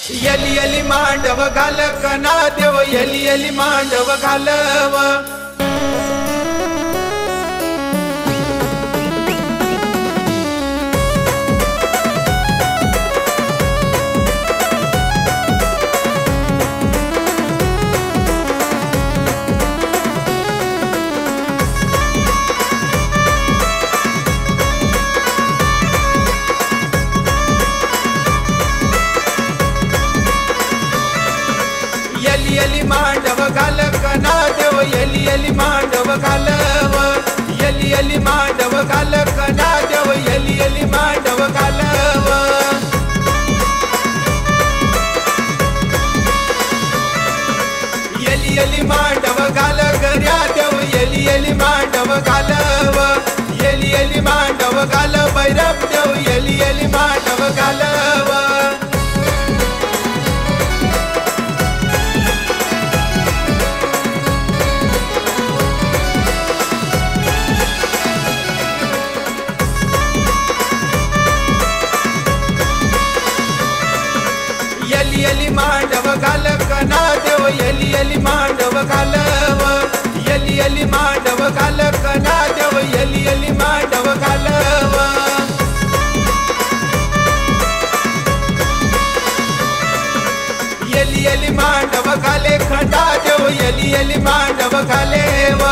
यली यली मांडव घाल कना देव यली यली मांडव घालव यली मांडव घाल कना देव यली यली मांडव घालव यली यली मांडव घाल कना देव यली यली मांडव घालव यली यली मांडव घाल गर्या देव यली यली मांडव घालव यली यली मांडव घाल भैरव देव यली यली मांडव घालव यली यली मांडव घाल कना देव यली यली मांडव घालव यली यली मांडव घाल कना देव यली यली मांडव घालव यली यली मांडव घाले खंडा देव यली यली मांडव घालेव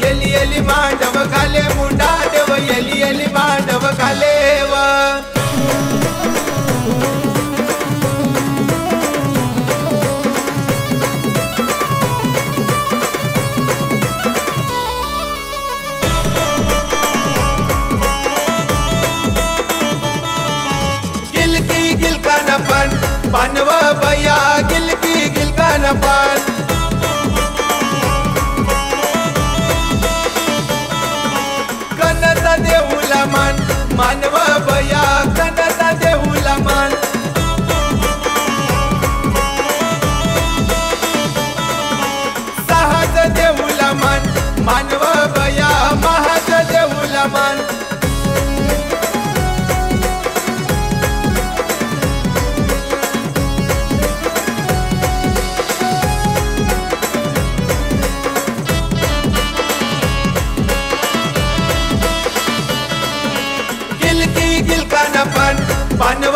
यली यली मांडव घाले मुंडा देव यली यली मांडव घालेव पानव बया गिलकी गिलकान पान कनता देऊला मान मानव बया कनता देऊला मान सहज देऊला मान मानव बया महज देऊला मान पानव